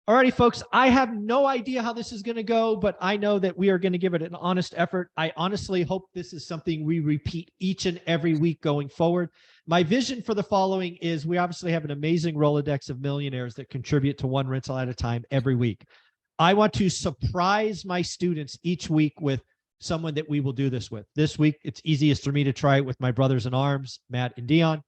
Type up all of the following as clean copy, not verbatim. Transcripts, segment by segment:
Alrighty, folks, I have no idea how this is going to go, but I know that we are going to give it an honest effort. I honestly hope this is something we repeat each and every week going forward. My vision for the following is we obviously have an amazing Rolodex of millionaires that contribute to one rental at a time every week. I want to surprise my students each week with someone that we will do this with. This week, it's easiest for me to try it with my brothers in arms, Matt and Dion.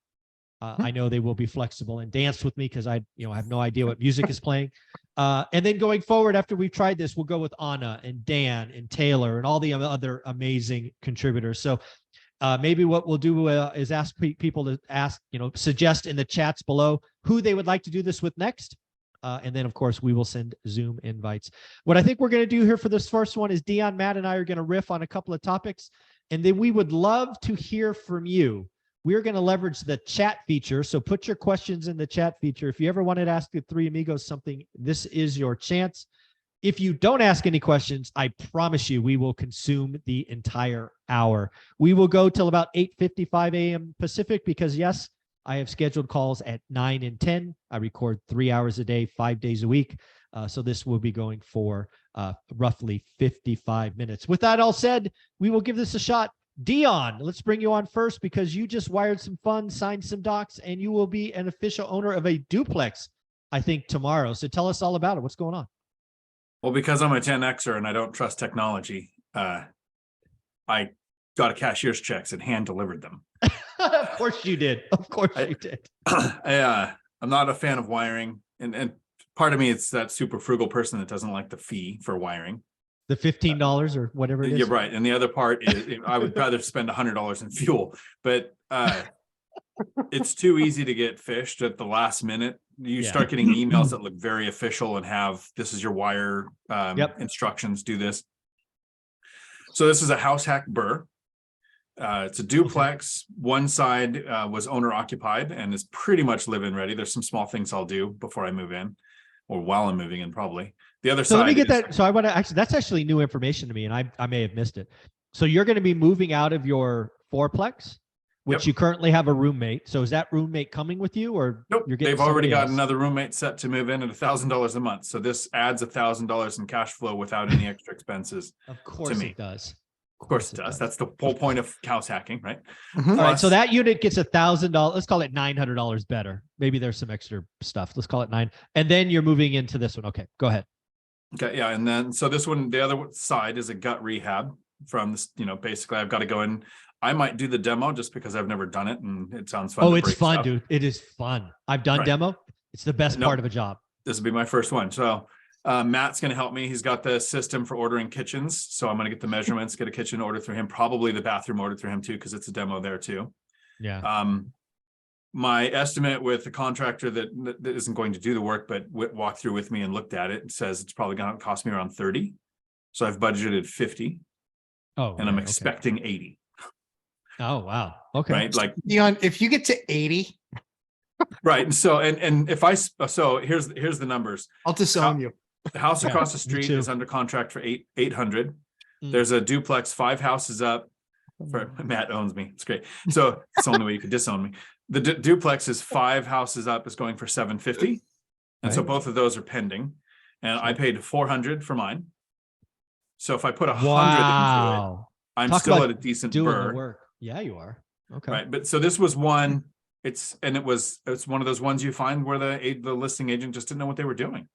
I know they will be flexible and dance with me because I have no idea what music is playing. And then going forward, after we've tried this, we'll go with Anna and Dan and Taylor and all the other amazing contributors. So maybe what we'll do is ask people to suggest in the chats below who they would like to do this with next. And then, of course, we will send Zoom invites. What I think we're going to do here for this first one is Dion, Matt, and I are going to riff on a couple of topics. And then we would love to hear from you. We're going to leverage the chat feature. So put your questions in the chat feature. If you ever wanted to ask the three amigos something, this is your chance. If you don't ask any questions, I promise you we will consume the entire hour. We will go till about 8:55 a.m. Pacific because, yes, I have scheduled calls at 9 and 10. I record 3 hours a day, 5 days a week. So this will be going for roughly 55 minutes. With that all said, we will give this a shot. Dion, let's bring you on first because you just wired some funds, signed some docs, and you will be an official owner of a duplex, I think, tomorrow. So tell us all about it. What's going on? Well, because I'm a 10Xer and I don't trust technology, I got a cashier's checks and hand delivered them. Of course you did. Of course you did. I'm not a fan of wiring. And part of me, it's that super frugal person that doesn't like the fee for wiring. The $15 or whatever it is. You're right. And the other part is I would rather spend $100 in fuel, but it's too easy to get fished at the last minute. You start getting emails that look very official and have, this is your wire instructions, do this. So this is a house hack BRRRR. It's a duplex. One side was owner occupied and is pretty much live-in ready. There's some small things I'll do before I move in, or while I'm moving in probably. The other side. Let me get that. So I want to actually, that's actually new information to me, and I may have missed it. So you're going to be moving out of your fourplex, which you currently have a roommate. So is that roommate coming with you, or nope? You're getting They've already got another roommate set to move in at $1,000 a month. So this adds $1,000 in cash flow without any extra expenses. Of course it does. Of course it does. That's the whole point of house hacking, right? All right. So that unit gets $1,000. Let's call it $900 better. Maybe there's some extra stuff. Let's call it $900. And then you're moving into this one. Okay, go ahead. Okay. Yeah. And then, so this one, the other side is a gut rehab from this, basically I've got to go in. I might do the demo just because I've never done it and it sounds fun. Oh, it's fun, dude. It is fun. I've done demo. It's the best part of a job. This will be my first one. So Matt's going to help me. He's got the system for ordering kitchens. So I'm going to get the measurements, get a kitchen ordered through him, probably the bathroom ordered through him too, because it's a demo there too. Yeah. My estimate with the contractor that isn't going to do the work, but walked through with me and looked at it, says it's probably going to cost me around 30. So I've budgeted 50. Oh, and I'm expecting 80. Oh, wow. Okay. Right. Like Dion, if you get to 80. Right. And so, and if here's the numbers. I'll disown you. The house across the street is under contract for 800. There's a duplex 5 houses up. Matt owns me. It's great. So it's the only way you could disown me. The duplex is 5 houses up, is going for 750. And so both of those are pending. And I paid 400 for mine. So if I put 100 into it, I'm still at a decent BRRRR. Work. Yeah, you are. Okay. Right. But so this was one, it's one of those ones you find where the listing agent just didn't know what they were doing.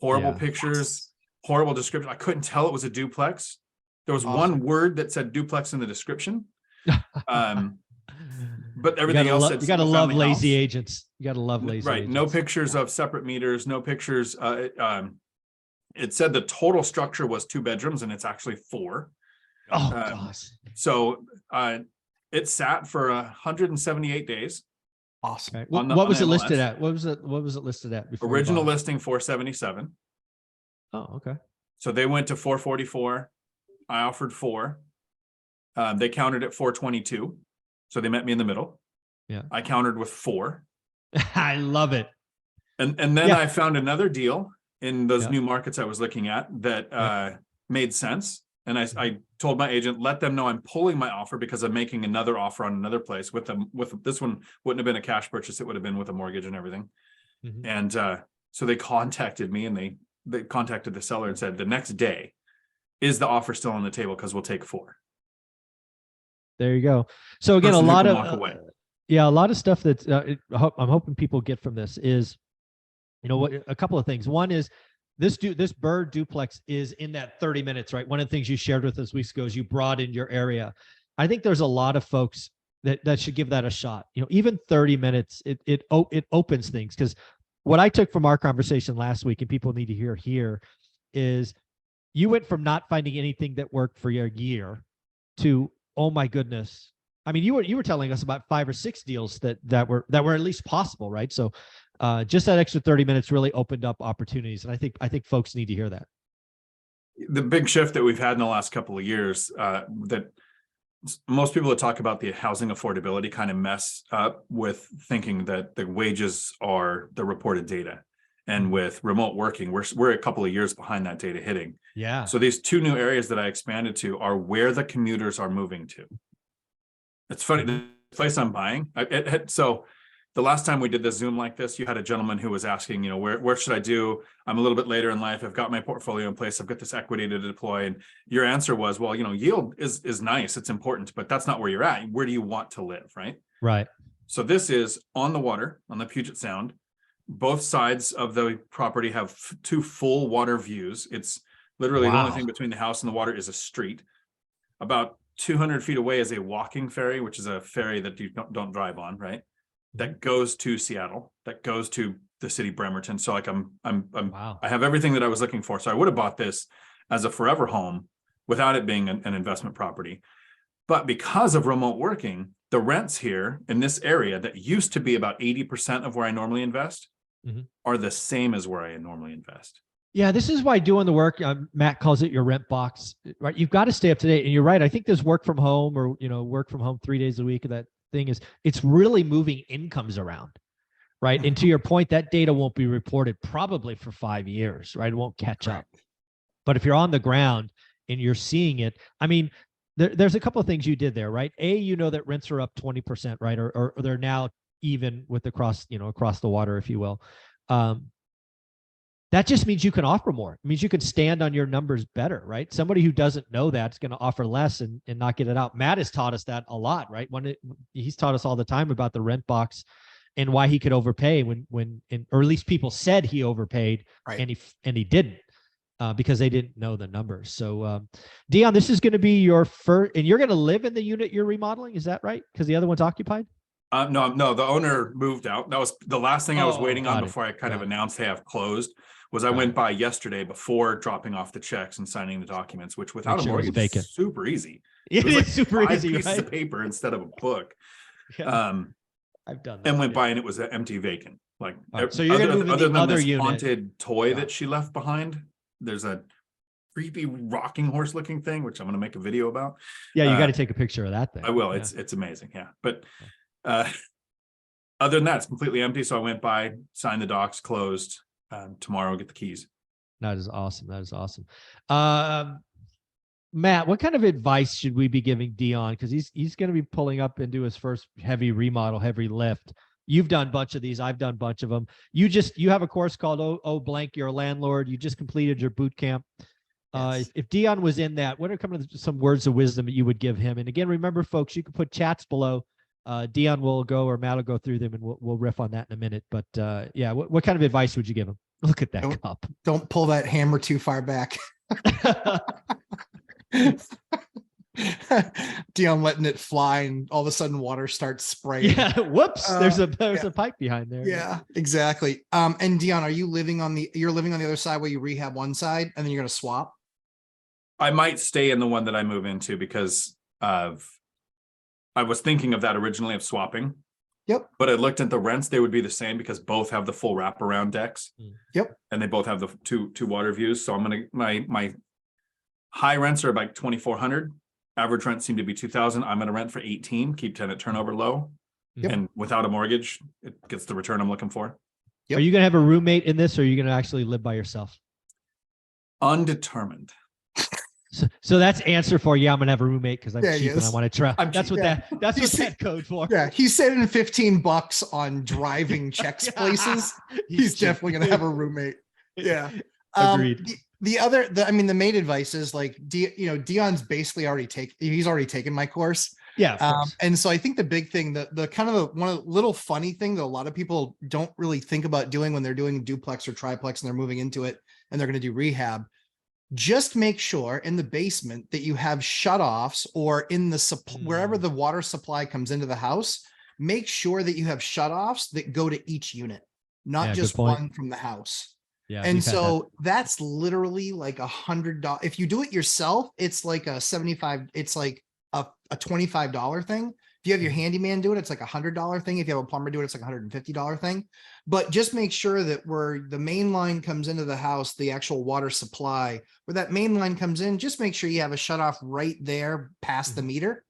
Horrible pictures, horrible description. I couldn't tell it was a duplex. There was one word that said duplex in the description. But everything else said you got to love lazy agents. You got to love lazy agents. No pictures of separate meters, no pictures. It said the total structure was 2 bedrooms and it's actually 4. Oh gosh. So it sat for 178 days. Awesome. Okay. What was it listed at? What was it listed at before? Original listing 477. Oh, okay. So they went to 444. I offered 4. They countered at 422. So they met me in the middle. Yeah. I countered with 4. I love it. And then I found another deal in those new markets I was looking at that made sense. And I told my agent, let them know I'm pulling my offer because I'm making another offer on another place with them. With this one, wouldn't have been a cash purchase. It would have been with a mortgage and everything. And So they contacted me and they contacted the seller and said the next day, is the offer still on the table? Because we'll take 4. There you go. So again, Person a who lot can of walk away. yeah, a lot of stuff that I'm hoping people get from this is, you know, what a couple of things. One is this BRRRR duplex is in that 30 minutes, right? One of the things you shared with us weeks ago is you broadened your area. I think there's a lot of folks that should give that a shot. You know, even 30 minutes, it opens things. Because what I took from our conversation last week, and people need to hear here, is you went from not finding anything that worked for your year to, oh my goodness. I mean, you were telling us about 5 or 6 deals that were at least possible, right? So just that extra 30 minutes really opened up opportunities. And I think folks need to hear that. The big shift that we've had in the last couple of years, that most people that talk about the housing affordability kind of mess up with thinking that the wages are the reported data. And with remote working, we're a couple of years behind that data hitting. Yeah. So these 2 new areas that I expanded to are where the commuters are moving to. It's funny, the place I'm buying. So the last time we did this Zoom like this, you had a gentleman who was asking, you know, where should I do? I'm a little bit later in life. I've got my portfolio in place. I've got this equity to deploy. And your answer was, well, you know, yield is nice. It's important, but that's not where you're at. Where do you want to live, right? Right. So this is on the water, on the Puget Sound. Both sides of the property have 2 full water views. It's literally the only thing between the house and the water is a street. About 200 feet away is a walking ferry, which is a ferry that you don't drive on, right? That goes to Seattle, that goes to the city Bremerton. So like Wow. I have everything that I was looking for. So I would have bought this as a forever home without it being an investment property. But because of remote working, the rents here in this area that used to be about 80% of where I normally invest are the same as where I normally invest. Yeah, this is why doing the work, Matt calls it your rent box, right? You've got to stay up to date. And you're right. I think this work from home, or, you know, work from home 3 days a week, that thing is, it's really moving incomes around, right? And to your point, that data won't be reported probably for 5 years, right? It won't catch up. But if you're on the ground and you're seeing it, I mean, there's a couple of things you did there, right? You know that rents are up 20%, right? Or they're now even with across the water, if you will. That just means you can offer more. It means you can stand on your numbers better, right? Somebody who doesn't know that is going to offer less and not get it out. Matt has taught us that a lot, right? He's taught us all the time about the rent box and why he could overpay or at least people said he overpaid, Right. and he didn't. Because they didn't know the numbers. So, Dion, this is going to be your first, and you're going to live in the unit you're remodeling. Is that right? Because the other one's occupied? No, the owner moved out. That was the last thing I was waiting on before I kind of announced, hey, I've closed, was I went by yesterday before dropping off the checks and signing the documents, which without a mortgage is super easy. It is like super 5 easy, pieces right? of paper instead of a book. Yeah. I've done that. And went by and it was empty, vacant. Like, so you're going to move in the other this unit. Haunted toy that she left behind. There's a creepy rocking horse looking thing, which I'm going to make a video about. Yeah, you got to take a picture of that thing. I will. Yeah. It's amazing. Yeah. But other than that, it's completely empty. So I went by, signed the docs, closed. Tomorrow I'll get the keys. That is awesome. That is awesome. Matt, what kind of advice should we be giving Dion? Because he's going to be pulling up into his first heavy remodel, heavy lift. You've done a bunch of these. I've done a bunch of them. You have a course called Oh Blank, You're a Landlord. You just completed your boot camp. Yes. If Dion was in that, what are some words of wisdom that you would give him? And again, remember, folks, you can put chats below. Dion will go, or Matt will go through them, and we'll riff on that in a minute. But yeah, what kind of advice would you give him? Look at that cup. Don't pull that hammer too far back. Dion letting it fly, and all of a sudden water starts spraying. Yeah, whoops. There's a pipe behind there. Yeah, exactly. And Dion, you're living on the other side where you rehab one side and then you're gonna swap? I might stay in the one that I move into because I was thinking of that originally, of swapping. Yep. But I looked at the rents, they would be the same because both have the full wraparound decks. Yep. And they both have the two water views. So I'm gonna my high rents are about 2,400. Average rent seemed to be 2,000. I'm gonna rent for 18, keep tenant turnover low. Yep. And without a mortgage, it gets the return I'm looking for. Yep. Are you gonna have a roommate in this, or are you gonna actually live by yourself? Undetermined. So that's answer for, yeah, I'm gonna have a roommate because I'm Yeah, cheap and I yes. want to try. I'm That's cheap. what that's You what see- that code for. Yeah, he's saving $15 on driving checks places. He's cheap. definitely gonna have a roommate. Yeah. Agreed. I mean, the main advice is like, Dion's basically he's already taken my course. Yeah, of course. And so I think the big thing, the kind of one of the little funny thing that a lot of people don't really think about doing when they're doing duplex or triplex and they're moving into it and they're going to do rehab, just make sure in the basement that you have shutoffs, or in the wherever the water supply comes into the house, make sure that you have shutoffs that go to each unit, not Yeah, good just point. one from the house. Yeah. And we've had that. so that's literally like $100. If you do it yourself, it's like a 75, it's like a $25 thing. If you have your handyman do it, it's like $100 thing. If you have a plumber do it, it's like $150 thing. But just make sure that where the main line comes into the house, the actual water supply, where that main line comes in, just make sure you have a shut off right there past the meter.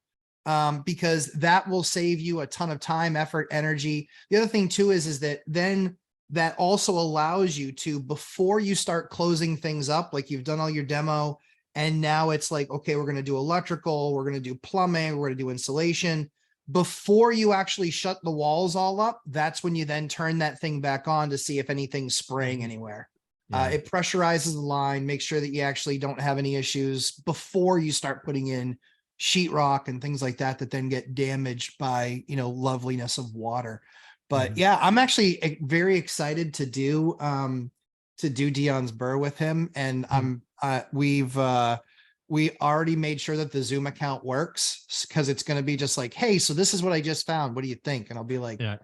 Because that will save you a ton of time, effort, energy. The other thing too is that then that also allows you to, before you start closing things up, like you've done all your demo, and now it's like, okay, we're going to do electrical, we're going to do plumbing, we're going to do insulation. Before you actually shut the walls all up, that's when you then turn that thing back on to see if anything's spraying anywhere. Yeah. It pressurizes the line, make sure that you actually don't have any issues before you start putting in sheetrock and things like that, that then get damaged by, loveliness of water. But yeah, I'm actually very excited to do Dion's BRRRR with him. And we already made sure that the Zoom account works, because it's going to be just like, hey, so this is what I just found. What do you think? And I'll be like, Yeah.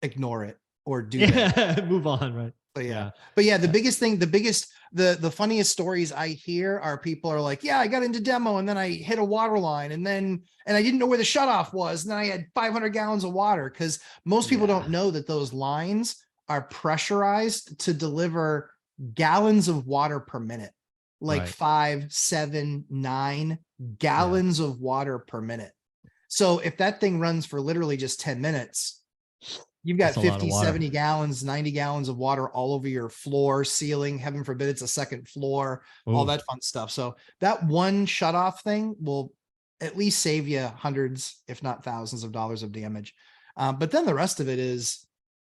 ignore it or do that. Move on. Right. So yeah. Yeah. But yeah, the biggest thing, the funniest stories I hear are people are like, yeah, I got into demo and then I hit a water line and I didn't know where the shutoff was. And then I had 500 gallons of water, because most people don't know that those lines are pressurized to deliver gallons of water per minute, like Right. 5, 7, 9 gallons of water per minute. So if that thing runs for literally just 10 minutes, you've got That's a lot of 50, water. 70 gallons, 90 gallons of water all over your floor, ceiling, heaven forbid it's a second floor, all Ooh. that fun stuff. So that one shut off thing will at least save you hundreds, if not thousands of dollars of damage. But then the rest of it is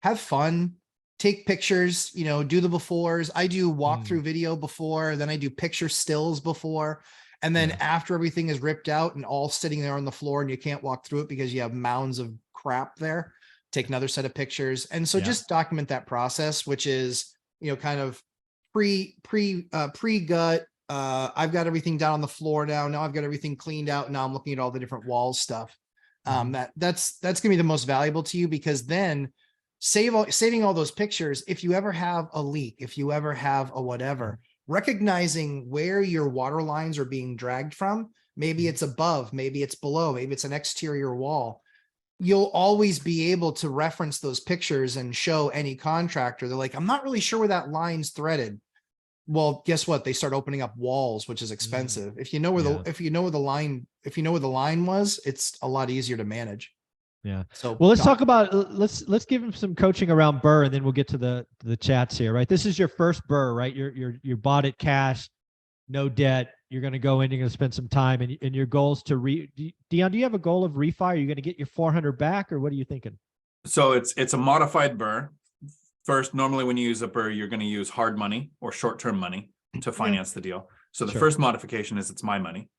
have fun, take pictures, do the befores. I do walkthrough video before, then I do picture stills before. And then after everything is ripped out and all sitting there on the floor and you can't walk through it because you have mounds of crap there, take another set of pictures. And so just document that process, which is, kind of pre-gut. I've got everything down on the floor now. Now I've got everything cleaned out. Now I'm looking at all the different wall stuff. That's gonna be the most valuable to you, because then saving all those pictures, if you ever have a leak, if you ever have a whatever, recognizing where your water lines are being dragged from, maybe it's above, maybe it's below, maybe it's an exterior wall. You'll always be able to reference those pictures and show any contractor. They're like, I'm not really sure where that line's threaded. Well, guess what? They start opening up walls, which is expensive. If you know where if you know where the line was, it's a lot easier to manage. Yeah. So well, let's talk about, let's give him some coaching around BRRRR, and then we'll get to the chats here, right? This is your first BRRRR, right? You bought it cash, no debt. You're going to go in, you're going to spend some time, and your goals to Dion, do you have a goal of refi? Are you going to get your 400 back, or what are you thinking? So it's a modified BRRRR. First, normally when you use a BRRRR, you're going to use hard money or short-term money to finance the deal. So the first modification is it's my money.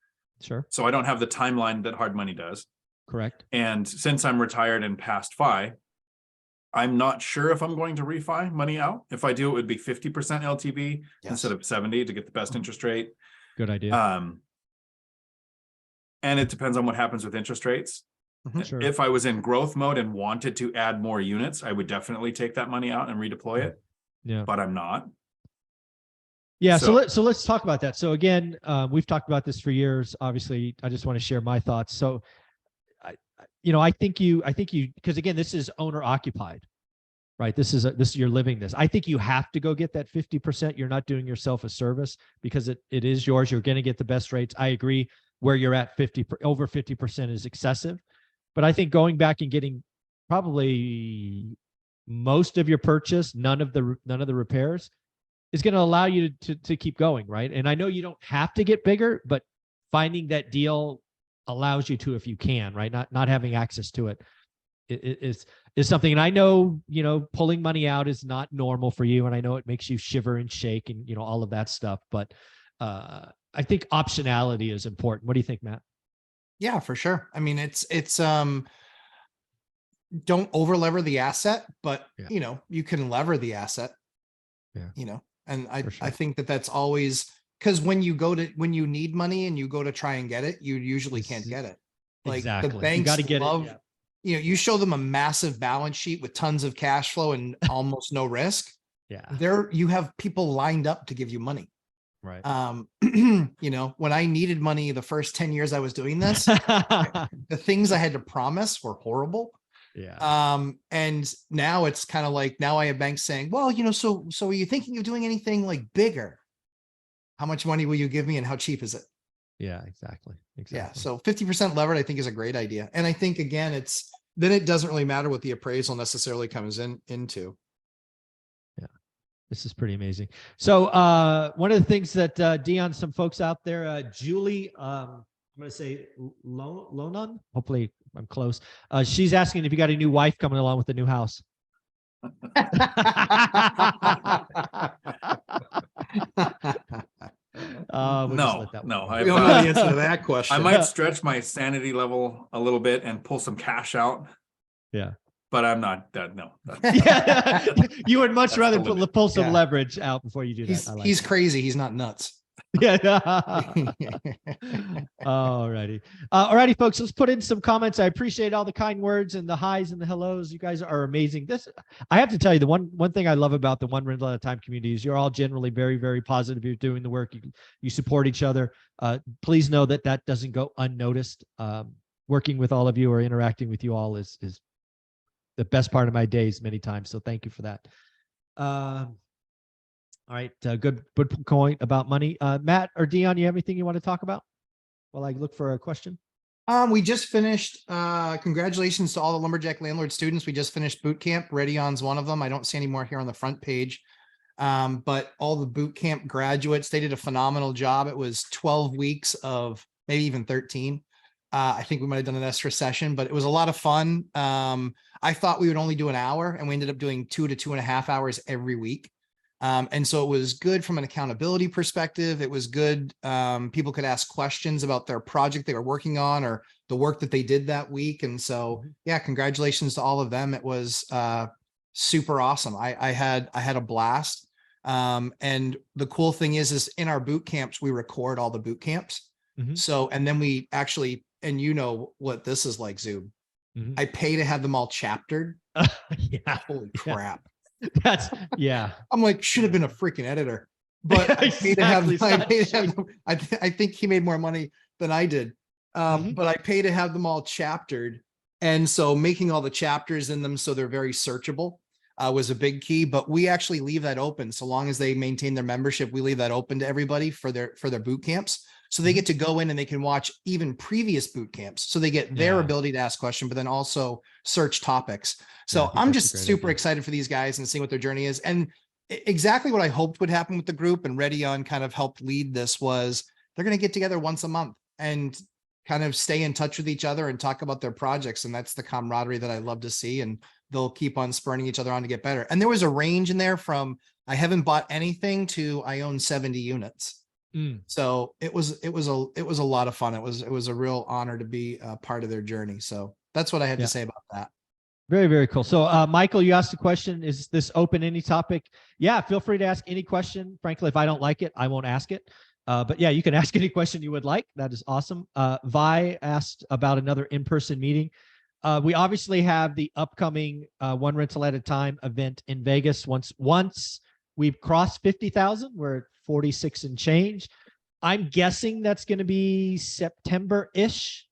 Sure. So I don't have the timeline that hard money does. Correct. And since I'm retired and past FI, I'm not sure if I'm going to refi money out. If I do, it would be 50% LTV instead of 70 to get the best interest rate. Good idea. And it depends on what happens with interest rates. Sure. If I was in growth mode and wanted to add more units, I would definitely take that money out and redeploy it. Yeah. But I'm not. Yeah. So let's talk about that. So again, we've talked about this for years. Obviously, I just want to share my thoughts. So, I think you, because again, this is owner occupied, right? This is you're living this. I think you have to go get that 50%. You're not doing yourself a service, because it is yours. You're going to get the best rates. I agree. Where you're at over 50% is excessive, but I think going back and getting probably most of your purchase, none of the repairs, is going to allow you to keep going, right? And I know you don't have to get bigger, but finding that deal allows you to, if you can, right? Not having access to it is something. And I know, you know, pulling money out is not normal for you, and I know it makes you shiver and shake and, you know, all of that stuff. But I think optionality is important. What do you think, Matt? Yeah, for sure. I mean, it's don't over lever the asset, but Yeah. you know, you can lever the asset. Yeah. You know, and For sure. I think that that's always, because when you need money and you go to try and get it, you usually can't get it. Like Exactly. the You banks gotta get it, love, yeah. you know, you show them a massive balance sheet with tons of cash flow and almost no risk. Yeah. There you have people lined up to give you money. Right. You know, when I needed money the first 10 years I was doing this, the things I had to promise were horrible. Yeah. And now it's kind of like, now I have banks saying, well, you know, so are you thinking of doing anything like bigger? How much money will you give me and how cheap is it? Yeah, exactly. Yeah. So 50% levered, I think, is a great idea. And I think, again, then it doesn't really matter what the appraisal necessarily comes into. This is pretty amazing. So one of the things that Dion, some folks out there, Julie, I'm going to say Lonan, hopefully I'm close. She's asking if you got a new wife coming along with the new house. No, We don't know the answer to that question. I might stretch my sanity level a little bit and pull some cash out. Yeah. But I'm not that. No. Yeah. You would much rather pull some Yeah. leverage out before you do that. He's crazy. He's not nuts. Yeah. Alrighty. Alrighty, folks, let's put in some comments. I appreciate all the kind words and the highs and the hellos. You guys are amazing. I have to tell you, the one thing I love about the One Rental at a Time community is you're all generally very, very positive. You're doing the work. You support each other. Please know that doesn't go unnoticed. Working with all of you or interacting with you all is the best part of my days many times. So thank you for that. All right. Good point about money. Matt or Dion, you have anything you want to talk about while I look for a question? We just finished, congratulations to all the Lumberjack Landlord students. We just finished boot camp. Redion's one of them. I don't see any more here on the front page. But all the boot camp graduates, they did a phenomenal job. It was 12 weeks of maybe even 13. I think we might have done an extra session, but it was a lot of fun. I thought we would only do an hour, and we ended up doing 2 to 2.5 hours every week. And so it was good from an accountability perspective. It was good. People could ask questions about their project they were working on or the work that they did that week. And so, yeah, congratulations to all of them. It was super awesome. I had a blast. And the cool thing is in our boot camps, we record all the boot camps. So, and then we actually, and you know what this is like, Zoom. I pay to have them all chaptered. Yeah. Holy crap. That's I'm like, should have been a freaking editor, but I paid to have them. I think he made more money than I did. But I pay to have them all chaptered. And so making all the chapters in them so they're very searchable was a big key, but we actually leave that open. So long as they maintain their membership, we leave that open to everybody for their boot camps. So they get to go in and they can watch even previous boot camps. So they get their ability to ask questions, but then also search topics. So I'm just super excited for these guys and seeing what their journey is. And exactly what I hoped would happen with the group, and Redion kind of helped lead this, was they're going to get together once a month and kind of stay in touch with each other and talk about their projects. And that's the camaraderie that I love to see. And they'll keep on spurring each other on to get better. And there was a range in there from, I haven't bought anything to I own 70 units. So it was a lot of fun. It was a real honor to be a part of their journey. So that's what I had to say about that. Very, very cool. So Michael, you asked a question. Is this open any topic? Yeah, feel free to ask any question. Frankly, if I don't like it, I won't ask it. But yeah, you can ask any question you would like. That is awesome. Vi asked about another in-person meeting. We obviously have the upcoming One Rental at a Time event in Vegas. Once we've crossed 50,000, we're at 46 and change. I'm guessing that's going to be September-ish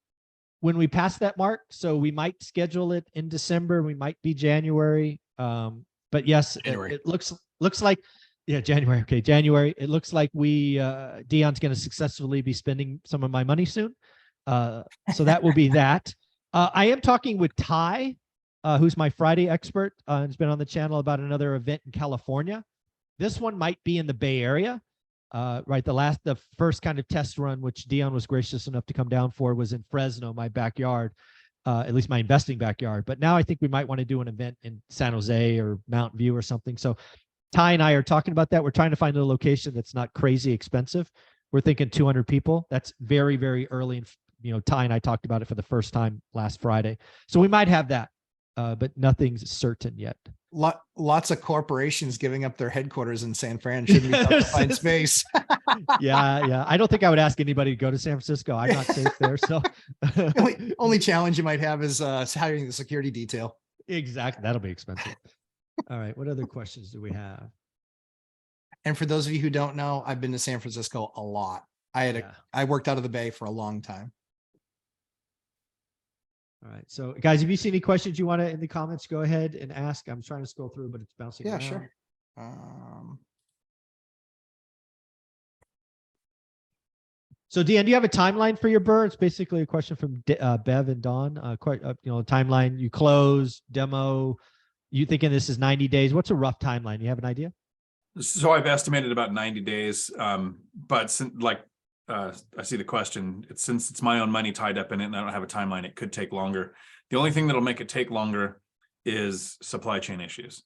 when we pass that mark. So we might schedule it in December. We might be January. But yes, it looks like, yeah, January. Okay, January. It looks like Dion's going to successfully be spending some of my money soon. So that will be that. I am talking with Ty, who's my Friday expert, and has been on the channel about another event in California. This one might be in the Bay Area. Right. The first kind of test run, which Dion was gracious enough to come down for, was in Fresno, my backyard, at least my investing backyard. But now I think we might want to do an event in San Jose or Mountain View or something. So Ty and I are talking about that. We're trying to find a location that's not crazy expensive. We're thinking 200 people. That's very, very early. And, Ty and I talked about it for the first time last Friday. So we might have that, but nothing's certain yet. Lots of corporations giving up their headquarters in San Fran. Shouldn't be tough to find space. Yeah. I don't think I would ask anybody to go to San Francisco. I'm not safe there. So only challenge you might have is hiring the security detail. Exactly. That'll be expensive. All right. What other questions do we have? And for those of you who don't know, I've been to San Francisco a lot. I worked out of the Bay for a long time. All right. So guys, if you see any questions you want to in the comments, go ahead and ask. I'm trying to scroll through, but it's bouncing around. Sure. So Dion, do you have a timeline for your BRRRR? It's basically a question from Bev and Dawn. Timeline, you close, demo, you thinking this is 90 days. What's a rough timeline? You have an idea? So I've estimated about 90 days. But I see the question. Since it's my own money tied up in it and I don't have a timeline, it could take longer. The only thing that'll make it take longer is supply chain issues,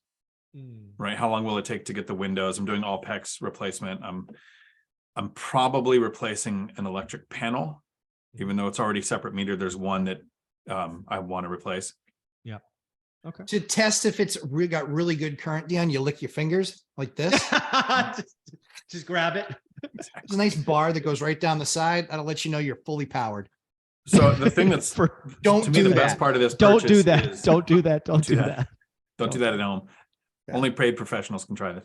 right? How long will it take to get the windows? I'm doing all PEX replacement. I'm probably replacing an electric panel, even though it's already separate meter. There's one that I want to replace. Yeah. Okay. To test if it's got really good current, Dion, you lick your fingers like this. just grab it. There's a nice bar that goes right down the side. That'll let you know you're fully powered. So the thing that's don't to do me the that. best part of this Don't do purchase that. is- Don't do that. Don't do that. Don't do that at home. Yeah. Only paid professionals can try this.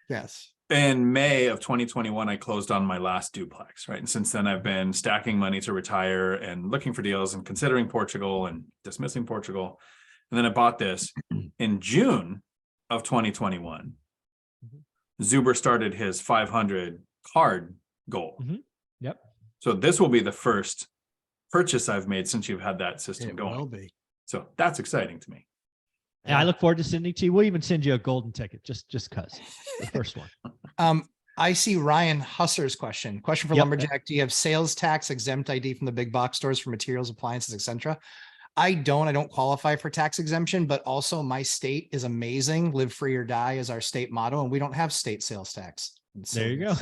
Yes. In May of 2021, I closed on my last duplex, right? And since then, I've been stacking money to retire and looking for deals and considering Portugal and dismissing Portugal. And then I bought this in June of 2021. Zuber started his 500 card goal. Yep. So this will be the first purchase I've made since you've had that system It going. will be. So that's exciting to me. Yeah, I look forward to sending to you. We'll even send you a golden ticket, just cause the first one. I see Ryan Husser's question for Yep. Lumberjack. Do you have sales tax exempt ID from the big box stores for materials, appliances, etc.? I don't qualify for tax exemption, but also my state is amazing. Live free or die is our state motto, and we don't have state sales tax. There you go.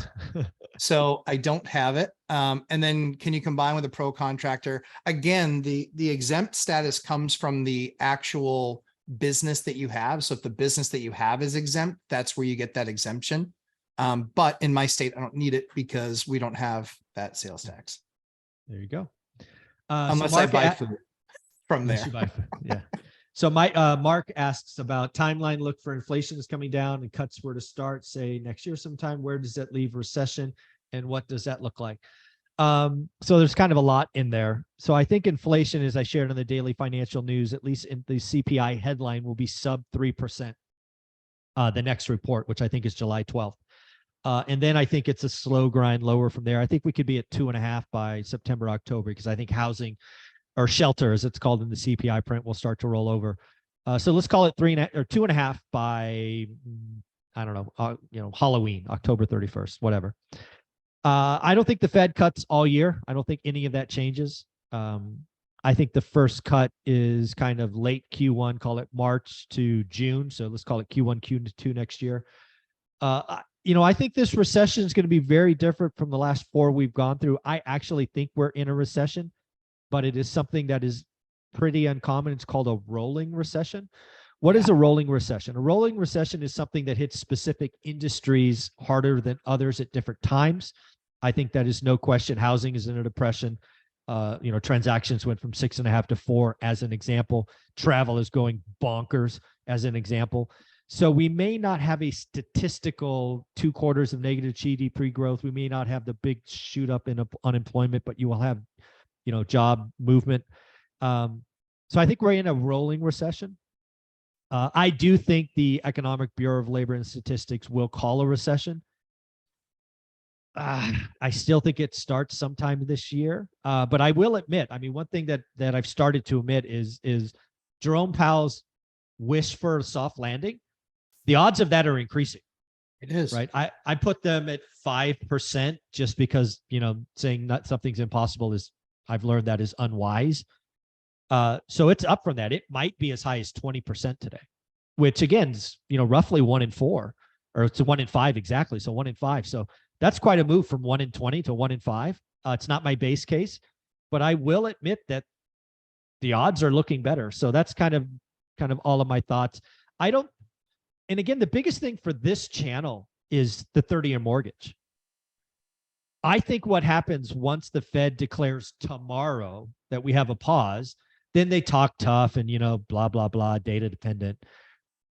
So I don't have it. And then can you combine with a pro contractor? Again, the exempt status comes from the actual business that you have. So if the business that you have is exempt, that's where you get that exemption. But in my state, I don't need it because we don't have that sales tax. There you go. Unless I buy food from there. Yeah. So Mark asks about timeline. Look for inflation is coming down and cuts were to start, say next year sometime. Where does that leave recession and what does that look like? So there's kind of a lot in there. So I think inflation, as I shared on the daily financial news, at least in the CPI headline, will be sub 3%. The next report, which I think is July 12th. And then I think it's a slow grind lower from there. I think we could be at 2.5 by September, October, because I think housing or shelter, as it's called in the CPI print, will start to roll over. So let's call it 3.5 or 2.5 by, I don't know, Halloween, October 31st, whatever. I don't think the Fed cuts all year. I don't think any of that changes. I think the first cut is kind of late Q1, call it March to June. So let's call it Q1, Q2 next year. I think this recession is going to be very different from the last 4 we've gone through. I actually think we're in a recession, but it is something that is pretty uncommon. It's called a rolling recession. What is a rolling recession? A rolling recession is something that hits specific industries harder than others at different times. I think that is no question. Housing is in a depression. Transactions went from 6.5 to 4 as an example. Travel is going bonkers as an example. So we may not have a statistical 2 quarters of negative GDP growth. We may not have the big shoot up in unemployment, but you will have, job movement. So I think we're in a rolling recession. I do think the Economic Bureau of Labor and Statistics will call a recession. I still think it starts sometime this year. But I will admit, one thing that I've started to admit is Jerome Powell's wish for a soft landing. The odds of that are increasing. It is. right? I put them at 5% just because, saying not something's impossible is, I've learned that is unwise. So it's up from that. It might be as high as 20% today, which again is, roughly 1 in 4, or it's 1 in 5 exactly. So 1 in 5. So that's quite a move from 1 in 20 to 1 in 5. It's not my base case, but I will admit that the odds are looking better. So that's kind of all of my thoughts. And again, the biggest thing for this channel is the 30-year mortgage. I think what happens once the Fed declares tomorrow that we have a pause, then they talk tough and, blah, blah, blah, data dependent.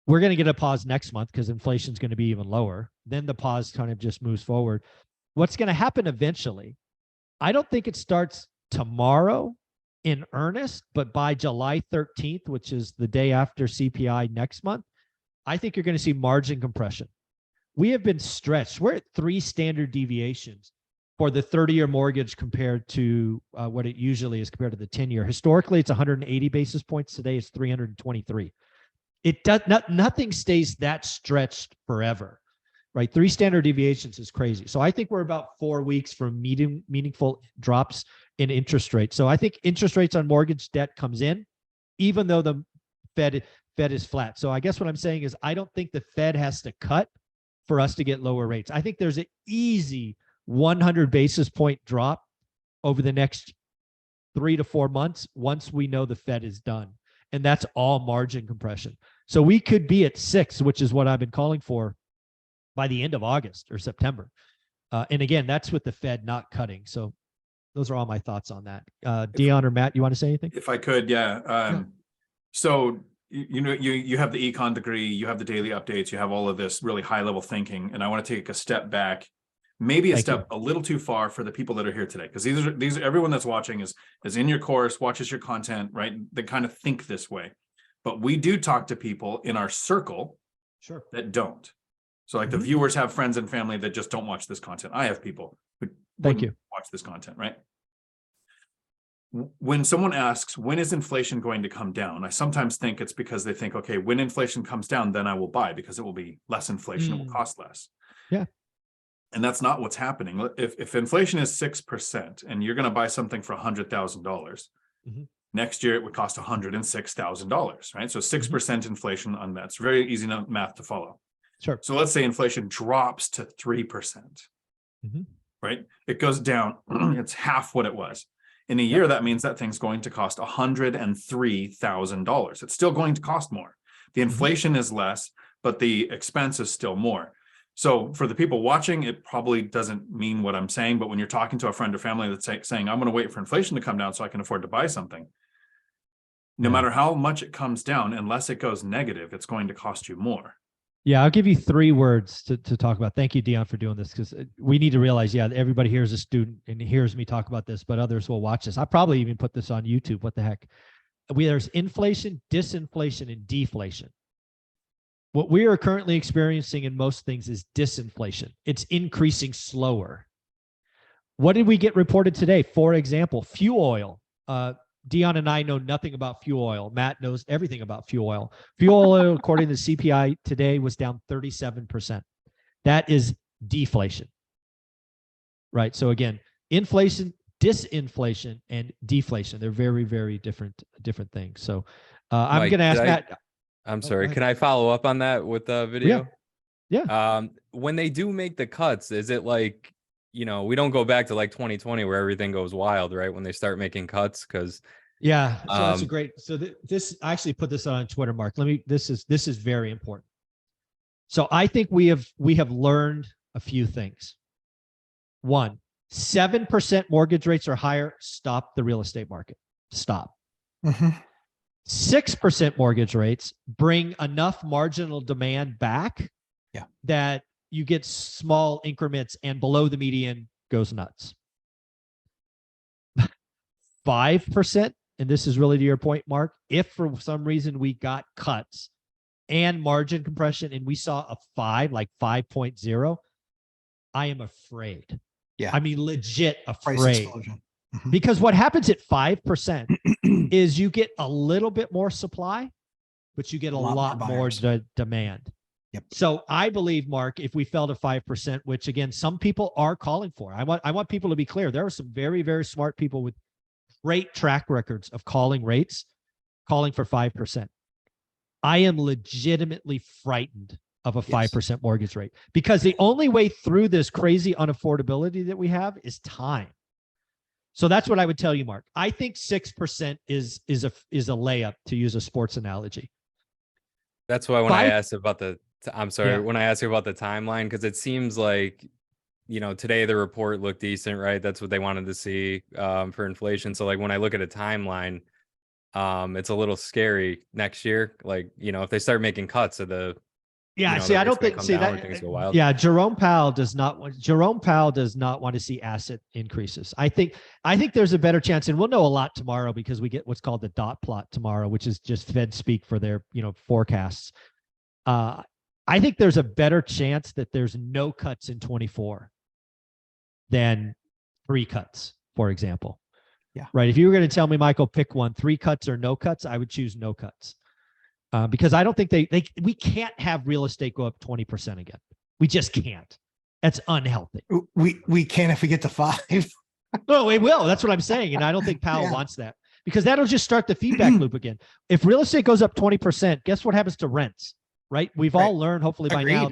We're going to get a pause next month because inflation is going to be even lower. Then the pause kind of just moves forward. What's going to happen eventually? I don't think it starts tomorrow in earnest, but by July 13th, which is the day after CPI next month, I think you're going to see margin compression. We have been stretched. We're at 3 standard deviations for the 30-year mortgage compared to what it usually is compared to the 10-year. Historically, it's 180 basis points. Today, it's 323. It does nothing stays that stretched forever, right? 3 standard deviations is crazy. So I think we're about 4 weeks from meaningful drops in interest rates. So I think interest rates on mortgage debt comes in, even though the Fed is flat. So I guess what I'm saying is I don't think the Fed has to cut for us to get lower rates. I think there's an easy 100 basis point drop over the next 3 to 4 months once we know the Fed is done. And that's all margin compression. So we could be at 6, which is what I've been calling for, by the end of August or September. And again, that's with the Fed not cutting. So those are all my thoughts on that. Dion or Matt, you want to say anything? If I could, yeah. So, you have the econ degree, you have the daily updates, you have all of this really high level thinking. And I want to take a step back, maybe a step a little too far for the people that are here today. Because these are everyone that's watching is in your course, watches your content, right? They kind of think this way. But we do talk to people in our circle that don't. So like the viewers have friends and family that just don't watch this content. I have people who watch this content, right? When someone asks, when is inflation going to come down? I sometimes think it's because they think, okay, when inflation comes down, then I will buy because it will be less inflation, it will cost less. Yeah. And that's not what's happening. If inflation is 6% and you're going to buy something for $100,000, next year it would cost $106,000, right? So 6% inflation on that. It's very easy math to follow. Sure. So let's say inflation drops to 3%, right? It goes down. It's half what it was. In a year, that means that thing's going to cost $103,000. It's still going to cost more. The inflation is less, but the expense is still more. So for the people watching, it probably doesn't mean what I'm saying, but when you're talking to a friend or family that's saying, I'm going to wait for inflation to come down so I can afford to buy something, no matter how much it comes down, unless it goes negative, it's going to cost you more. Yeah, I'll give you 3 words to talk about. Thank you, Dion, for doing this, because we need to realize, everybody here is a student and hears me talk about this, but others will watch this. I probably even put this on YouTube. What the heck? There's inflation, disinflation, and deflation. What we are currently experiencing in most things is disinflation. It's increasing slower. What did we get reported today? For example, fuel oil. Dion and I know nothing about fuel oil. Matt knows everything about fuel oil. Fuel oil, according to CPI today, was down 37%. That is deflation, right? So again, inflation, disinflation, and deflation. They're very, very different things. So I'm going to ask Matt. I'm sorry. Can I follow up on that with the video? Yeah. When they do make the cuts, is it like, we don't go back to like 2020 where everything goes wild, right? When they start making cuts, because so that's a great. So this I actually put this on Twitter, Mark. This is very important. So I think we have learned a few things. 1, 7% mortgage rates or higher. Stop the real estate market. Stop. 6% mortgage rates bring enough marginal demand back that you get small increments, and below the median goes nuts. 5%, and this is really to your point, Mark, if for some reason we got cuts and margin compression and we saw a 5, like 5.0, I am afraid. Yeah. I mean, legit Price afraid. explosion. Because what happens at 5% is you get a little bit more supply, but you get a lot more demand. Yep. So I believe, Mark, if we fell to 5%, which again, some people are calling for, I want people to be clear. There are some very, very smart people with great track records of calling rates, calling for 5%. I am legitimately frightened of a 5% mortgage rate, because the only way through this crazy unaffordability that we have is time. So that's what I would tell you, Mark. I think 6% is a layup, to use a sports analogy. That's why when I Five- asked about the, I'm sorry, Yeah. when I asked you about the timeline, because it seems like, you know, today the report looked decent, right? That's what they wanted to see for inflation. So like when I look at a timeline, it's a little scary next year. Like, you know, if they start making cuts of the, Yeah, you know, see, the I rates don't might think come see down or that. things go wild. Yeah, Jerome Powell does not want to see asset increases. I think there's a better chance, and we'll know a lot tomorrow because we get what's called the dot plot tomorrow, which is just Fed speak for their, you know, forecasts. I think there's a better chance that there's no cuts in 24 than 3 cuts, for example. Yeah. Right. If you were going to tell me, Michael, pick one, 3 cuts or no cuts, I would choose no cuts. Because I don't think we can't have real estate go up 20% again. We just can't. That's unhealthy. We can if we get to 5. No, it will. That's what I'm saying. And I don't think Powell wants that, because that'll just start the feedback loop again. If real estate goes up 20%, guess what happens to rents? Right. We've all learned, hopefully by now,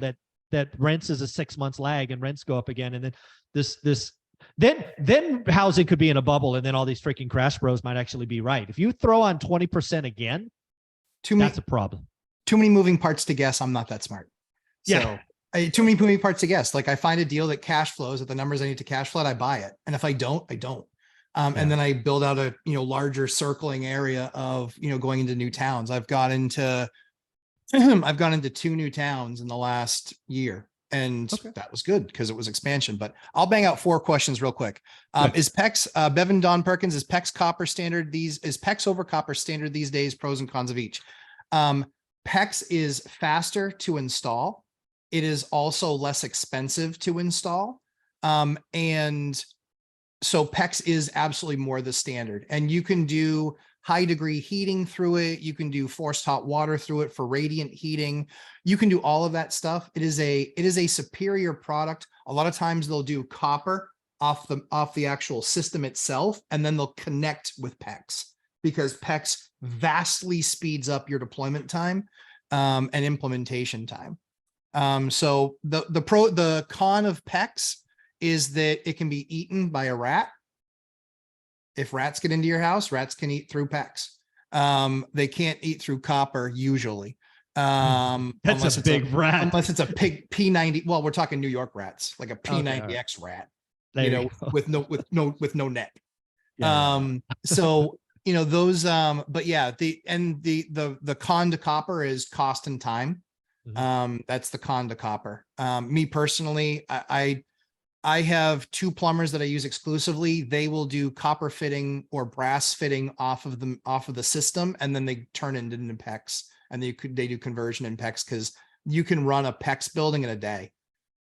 that rents is a 6 months lag, and rents go up again. And then then housing could be in a bubble, and then all these freaking crash bros might actually be right. If you throw on 20% again, that's a problem. Too many moving parts to guess. I'm not that smart. So too many moving parts to guess. Like I find a deal that cash flows at the numbers I need to cash flow, I buy it. And if I don't, I don't. And then I build out a, you know, larger circling area of, you know, going into new towns. I've gone into 2 new towns in the last year. And that was good because it was expansion. But I'll bang out 4 questions real quick. Is PEX, Bevan Don Perkins, is PEX copper standard is PEX over copper standard these days? Pros and cons of each. PEX is faster to install. It is also less expensive to install. And so PEX is absolutely more the standard. And you can do high degree heating through it. You can do forced hot water through it for radiant heating. You can do all of that stuff. It is a superior product. A lot of times they'll do copper off the actual system itself, and then they'll connect with PEX, because PEX vastly speeds up your deployment time and implementation time. So the con of PEX is that it can be eaten by a rat. If rats get into your house, rats can eat through PEX. They can't eat through copper usually. That's a big rat. Unless it's a pig P90. Well, we're talking New York rats, like a P90X rat, you know, with no neck. So, you know, those, but yeah, the con to copper is cost and time. That's the con to copper. Me personally, I have 2 plumbers that I use exclusively. They will do copper fitting or brass fitting off of the system, and then they turn it into PEX, and they do conversion in PEX, because you can run a PEX building in a day,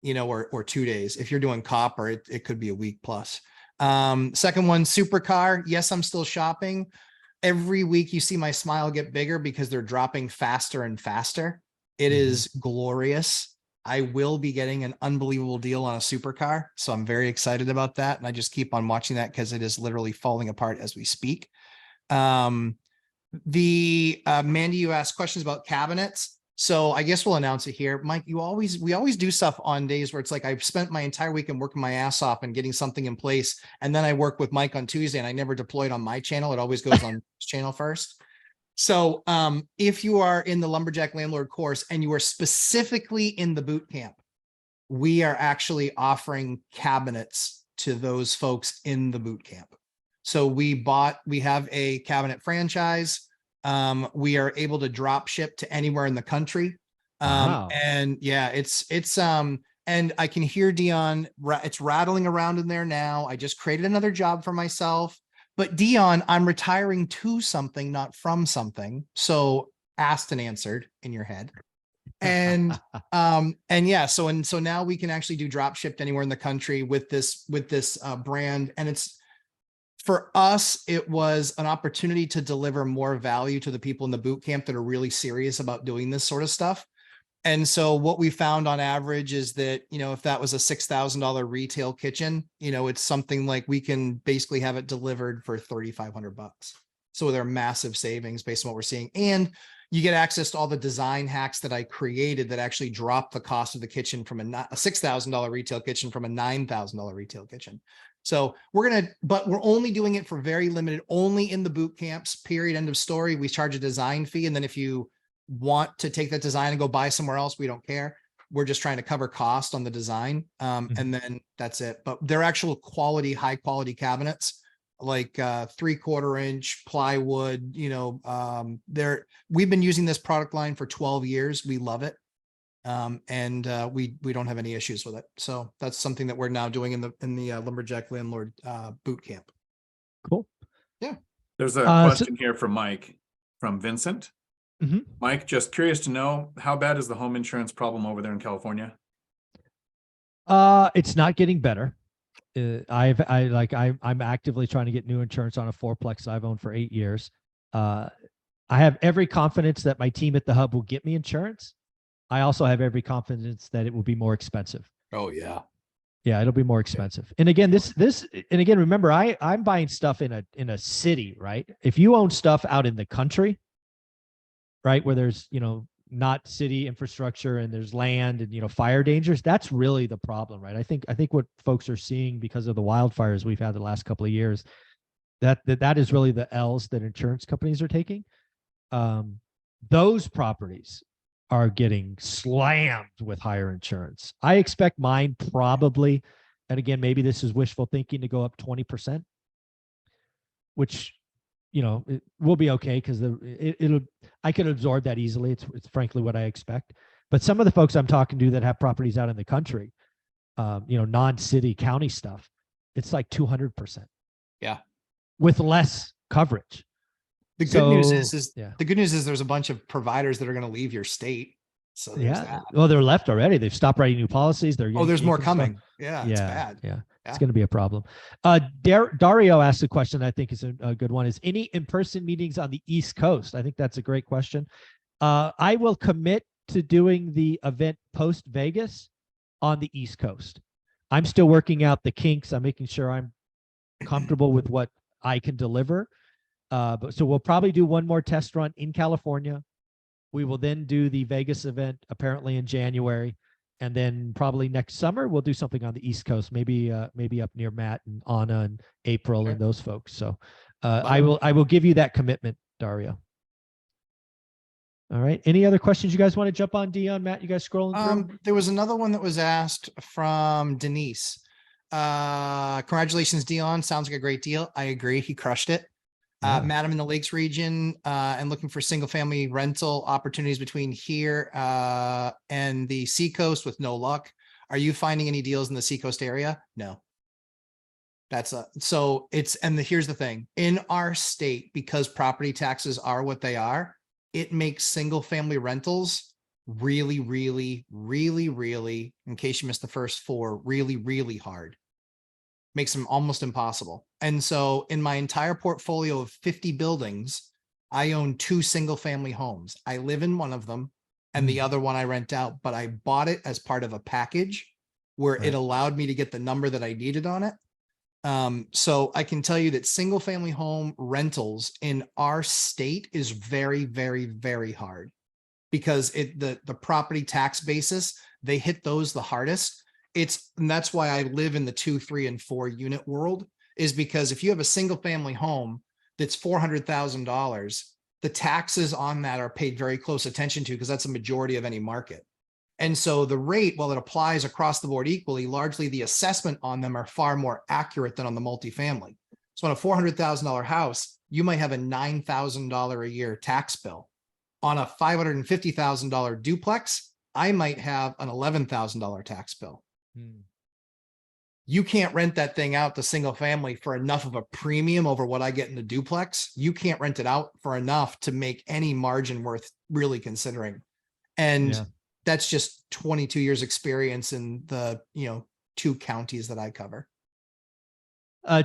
you know, or 2 days. If you're doing copper, it could be a week plus. Second one, supercar. Yes, I'm still shopping. Every week you see my smile get bigger because they're dropping faster and faster. It is glorious. I will be getting an unbelievable deal on a supercar, so I'm very excited about that. And I just keep on watching that because it is literally falling apart as we speak. Mandy, you asked questions about cabinets. So I guess we'll announce it here. Mike, we always do stuff on days where it's like I've spent my entire weekend working my ass off and getting something in place. And then I work with Mike on Tuesday, and I never deploy it on my channel. It always goes on his channel first. So if you are in the Lumberjack Landlord course and you are specifically in the boot camp, we are actually offering cabinets to those folks in the boot camp. So we have a cabinet franchise. We are able to drop ship to anywhere in the country. And yeah, it's and I can hear Dion, it's rattling around in there now. I just created another job for myself. But Dion, I'm retiring to something, not from something. So asked and answered in your head. And yeah, so now we can actually do drop shipped anywhere in the country with this brand. And it's, for us, it was an opportunity to deliver more value to the people in the boot camp that are really serious about doing this sort of stuff. And so what we found on average is that, if that was a $6,000 retail kitchen, it's something like we can basically have it delivered for $3,500. So they're massive savings based on what we're seeing. And you get access to all the design hacks that I created that actually drop the cost of the kitchen from a $6,000 retail kitchen from a $9,000 retail kitchen. So but we're only doing it for very limited, only in the boot camps, period, end of story. We charge a design fee. And then if you want to take that design and go buy somewhere else, we don't care. We're just trying to cover cost on the design. And then that's it. But they're actual quality, high quality cabinets, like 3/4 inch plywood, we've been using this product line for 12 years. We love it. And we don't have any issues with it. So that's something that we're now doing in the Lumberjack Landlord boot camp. Cool. Yeah. There's a question here from Mike, from Vincent. Mm-hmm. Mike, just curious to know, how bad is the home insurance problem over there in California? It's not getting better. I'm actively trying to get new insurance on a fourplex I've owned for 8 years. I have every confidence that my team at the hub will get me insurance. I also have every confidence that it will be more expensive. Oh yeah. Yeah, it'll be more expensive. And again, remember, I'm buying stuff in a city, right? If you own stuff out in the country, right, where there's, not city infrastructure and there's land and, fire dangers, that's really the problem, right? I think what folks are seeing because of the wildfires we've had the last couple of years, that is really the L's that insurance companies are taking. Those properties are getting slammed with higher insurance. I expect mine probably, and again, maybe this is wishful thinking, to go up 20%, which, it will be okay because I can absorb that easily. It's frankly what I expect. But some of the folks I'm talking to that have properties out in the country, non-city county stuff, it's like 200%. Yeah. With less coverage. The good news is there's a bunch of providers that are going to leave your state. So there's that. Well, they're left already. They've stopped writing new policies. There's more coming. Yeah, it's bad. Yeah. It's going to be a problem. Dario asked a question I think is a good one. Is any in-person meetings on the East Coast? I think that's a great question. I will commit to doing the event post Vegas on the East Coast. I'm still working out the kinks. I'm making sure I'm comfortable with what I can deliver. So we'll probably do one more test run in California. We will then do the Vegas event apparently in January. And then probably next summer, we'll do something on the East Coast, maybe up near Matt and Anna and April and those folks. So I will give you that commitment, Dario. All right. Any other questions you guys want to jump on, Dion, Matt? You guys scrolling through? There was another one that was asked from Denise. Congratulations, Dion. Sounds like a great deal. I agree. He crushed it. Yeah. Madam in the Lakes region and looking for single family rental opportunities between here and the Seacoast with no luck. Are you finding any deals in the Seacoast area? No. Here's the thing. In our state, because property taxes are what they are, it makes single family rentals really, really, really, really, in case you missed the first 4, really, really hard. Makes them almost impossible. And so in my entire portfolio of 50 buildings, I own 2 single family homes. I live in one of them and the other one I rent out, but I bought it as part of a package where it allowed me to get the number that I needed on it. So I can tell you that single family home rentals in our state is very, very, very hard because the property tax basis, they hit those the hardest. And that's why I live in the 2, 3, and 4 unit world, is because if you have a single family home that's $400,000, the taxes on that are paid very close attention to because that's a majority of any market. And so the rate, while it applies across the board equally, largely the assessment on them are far more accurate than on the multifamily. So on a $400,000 house, you might have a $9,000 a year tax bill. On a $550,000 duplex, I might have an $11,000 tax bill. You can't rent that thing out to single family for enough of a premium over what I get in the duplex. You can't rent it out for enough to make any margin worth really considering. And that's just 22 years experience in the 2 counties that I cover.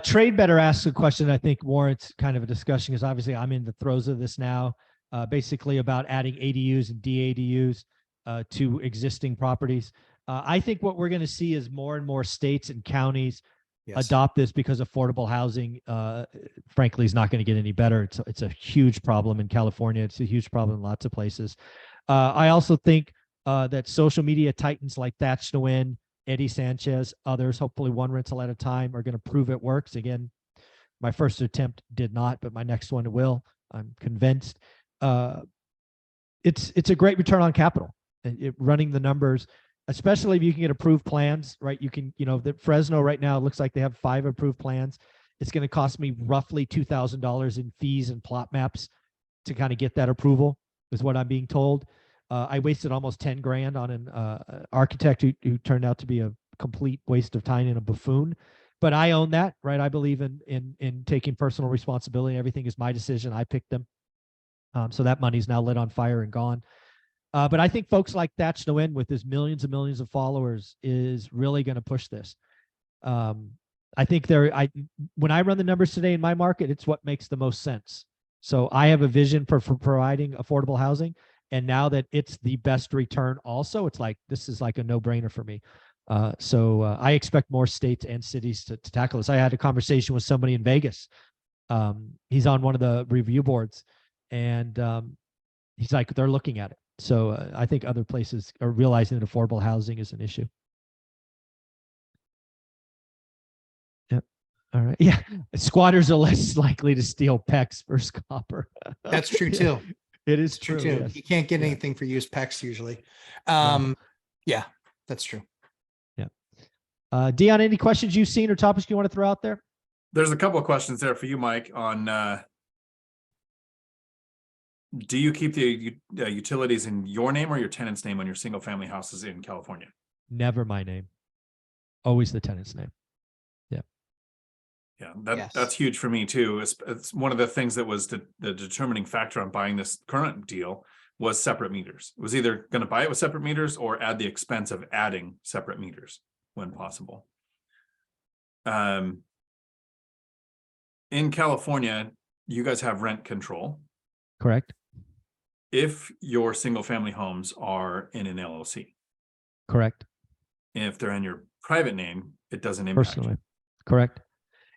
Trade Better asks a question I think warrants kind of a discussion because obviously I'm in the throes of this now, basically about adding ADUs and DADUs. to existing properties. I think what we're going to see is more and more states and counties Yes. adopt this, because affordable housing, frankly, is not going to get any better. It's a huge problem in California. It's a huge problem in lots of places. I also think that social media titans like Thatch Nguyen, Eddie Sanchez, others, hopefully one rental at a time, are going to prove it works. Again, my first attempt did not, but my next one will. I'm convinced. It's a great return on capital. Running the numbers, especially if you can get approved plans, right? You can, the Fresno right now, it looks like they have 5 approved plans. It's going to cost me roughly $2,000 in fees and plot maps to kind of get that approval, is what I'm being told. I wasted almost 10 grand on an architect who turned out to be a complete waste of time and a buffoon. But I own that, right? I believe in taking personal responsibility. Everything is my decision. I picked them. So that money's now lit on fire and gone. But I think folks like Thatch Nguyen, with his millions and millions of followers, is really going to push this. I think when I run the numbers today in my market, it's what makes the most sense. So I have a vision for providing affordable housing. And now that it's the best return also, it's like, this is like a no-brainer for me. So I expect more states and cities to tackle this. I had a conversation with somebody in Vegas. He's on one of the review boards, and he's like, they're looking at it. So I think other places are realizing that affordable housing is an issue. Yep. All right. Yeah. Squatters are less likely to steal PEX versus copper. That's true too. It is True true. too. Yes. You can't get Yeah. anything for used PEX usually. Right. Yeah, that's true. Yeah. Dion, any questions you've seen or topics you want to throw out there? There's a couple of questions there for you, Mike, on do you keep the utilities in your name or your tenant's name on your single family houses in California? Never my name. Always the tenant's name. Yeah, Yes. that's huge for me too. It's one of the things that was the determining factor on buying this current deal was separate meters. It was either going to buy it with separate meters or add the expense of adding separate meters when possible. In California, you guys have rent control. Correct. If your single family homes are in an LLC. Correct. If they're in your private name, it doesn't impact Personally. you. Correct.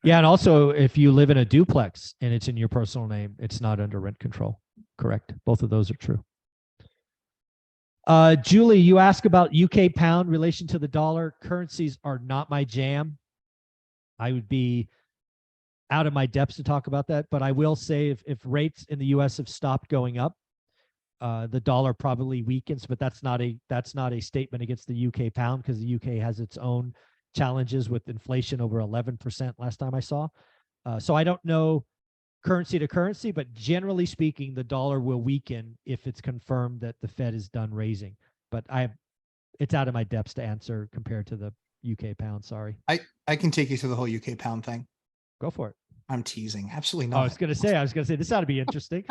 Yeah. And also, if you live in a duplex and it's in your personal name, it's not under rent control. Correct. Both of those are true. Julie, you ask about UK pound relation to the dollar. Currencies are not my jam. I would be out of my depths to talk about that, but I will say if rates in the US have stopped going up, the dollar probably weakens, but that's not a statement against the UK pound, because the UK has its own challenges with inflation over 11% last time I saw. So I don't know currency to currency, but generally speaking, the dollar will weaken if it's confirmed that the Fed is done raising. But it's out of my depths to answer compared to the UK pound. Sorry. I can take you through the whole UK pound thing. Go for it. I'm teasing. Absolutely I not. was going to say this ought to be interesting.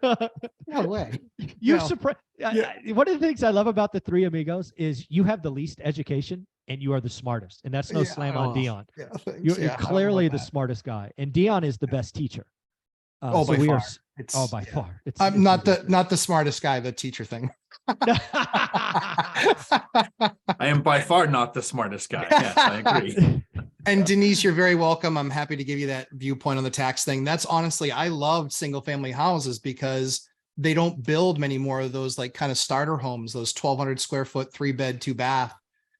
No way. You're No. surprised. Yeah. One of the things I love about the three amigos is you have the least education and you are the smartest. And that's no Yeah, slam on oh, Dion. Yeah, thanks. You're Yeah, I don't clearly love the that. smartest guy. And Dion is the best teacher. Oh, by we far. are. It's, By yeah. far. It's I'm not ridiculous. the smartest guy, the teacher thing. I am by far not the smartest guy. Yes, I agree. And Denise, you're very welcome. I'm happy to give you that viewpoint on the tax thing. That's honestly, I loved single family houses because they don't build many more of those like kind of starter homes, those 1,200 square foot, 3-bed, 2-bath.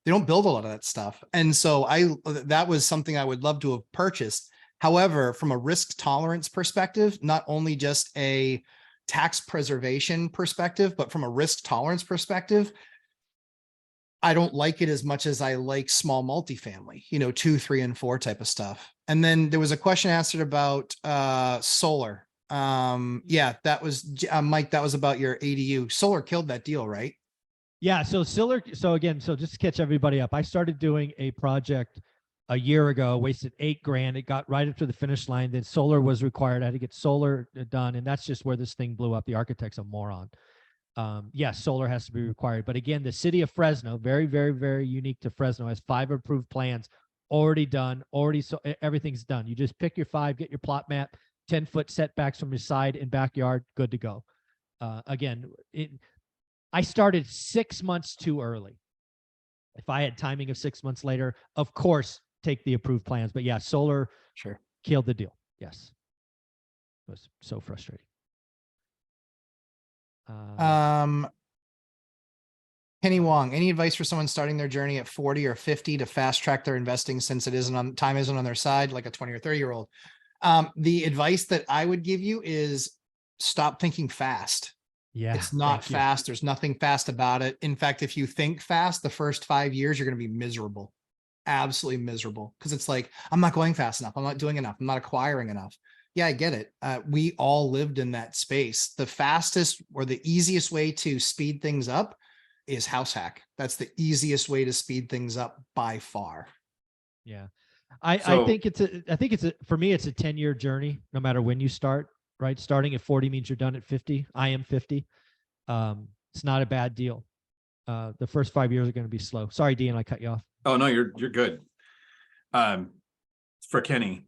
They don't build a lot of that stuff. And so that was something I would love to have purchased. However, from a risk tolerance perspective, not only just a tax preservation perspective, but from a risk tolerance perspective, I don't like it as much as I like small multifamily, 2, 3, and 4 type of stuff. And then there was a question answered about solar. Yeah, that was Mike, that was about your ADU. Solar killed that deal, right? Yeah. So just to catch everybody up, I started doing a project a year ago, wasted $8,000. It got right up to the finish line. Then solar was required. I had to get solar done. And that's just where this thing blew up. The architect's a moron. Yes, solar has to be required. But again, the city of Fresno, very, very, very unique to Fresno, has 5 approved plans already done, so everything's done. You just pick your 5, get your plot map, 10-foot setbacks from your side and backyard, good to go. Again, I started 6 months too early. If I had timing of 6 months later, of course, take the approved plans. But yeah, solar Sure. killed the deal. Yes. It was so frustrating. Penny Wong, any advice for someone starting their journey at 40 or 50 to fast track their investing since it isn't on time isn't on their side, like a 20 or 30-year-old? The advice that I would give you is stop thinking fast. Yeah. It's not thank you. fast. There's nothing fast about it. In fact, if you think fast, the first 5 years, you're going to be miserable, absolutely miserable. Because it's like, I'm not going fast enough. I'm not doing enough. I'm not acquiring enough. Yeah, I get it. We all lived in that space. The fastest or the easiest way to speed things up is house hack. That's the easiest way to speed things up by far. Yeah. I So- think for me, it's a 10-year journey, no matter when you start, right? Starting at 40 means you're done at 50. I am 50. It's not a bad deal. The first 5 years are going to be slow. Sorry, Dion, I cut you off. Oh, no, you're good. For Kenny,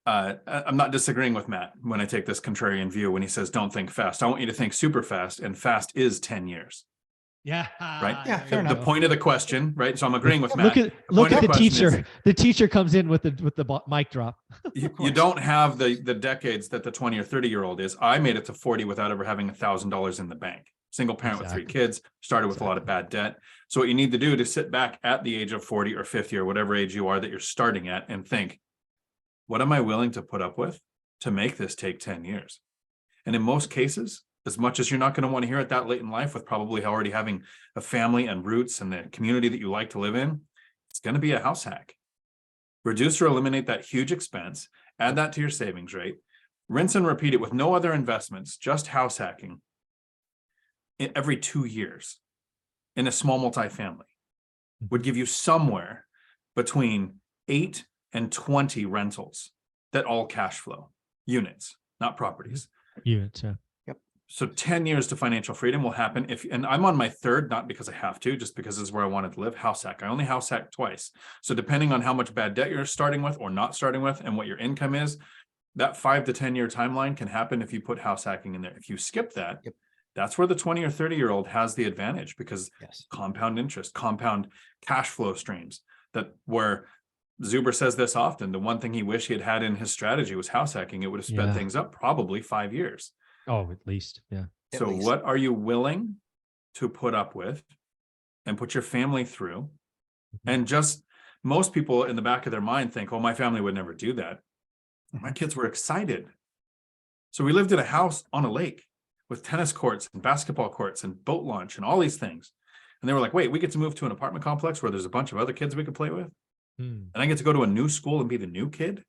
I'm not disagreeing with Matt when I take this contrarian view when he says don't think fast. I want you to think super fast, and fast is 10 years. Yeah. Right. Yeah, there fair you The enough. go. point of the question, right? So I'm agreeing with Matt. Look point at of the the question is- teacher. The teacher comes in with the mic drop. You course. don't have the decades that the 20 or 30-year-old is. I made it to 40 without ever having $1,000 in the bank. Single parent with 3 Exactly. kids, started with a lot of bad debt. So what you need to do to sit back at the age of 40 or 50 or whatever age you are that you're starting at and think, what am I willing to put up with to make this take 10 years? And in most cases, as much as you're not going to want to hear it that late in life with probably already having a family and roots and the community that you like to live in, it's going to be a house hack. Reduce or eliminate that huge expense, add that to your savings rate, rinse and repeat it with no other investments, just house hacking every 2 years in a small multifamily would give you somewhere between 8 and 20 rentals that all cash flow units, not properties. Units. Yeah. So 10 years to financial freedom will happen and I'm on my third, not because I have to, just because this is where I wanted to live, house hack. I only house hack twice. So depending on how much bad debt you're starting with or not starting with and what your income is, that 5 to 10 year timeline can happen if you put house hacking in there. If you skip that, Yep. That's where the 20 or 30-year-old has the advantage because Yes. compound interest, compound cash flow streams, that where Zuber says this often, the one thing he wished he had had in his strategy was house hacking. It would have sped Yeah. things up probably 5 years. Oh, at least. Yeah. At So least. what are you willing to put up with and put your family through? And just most people in the back of their mind think, oh, my family would never do that. My kids were excited. So we lived in a house on a lake with tennis courts and basketball courts and boat launch and all these things. And they were like, wait, we get to move to an apartment complex where there's a bunch of other kids we could play with. Hmm. And I get to go to a new school and be the new kid.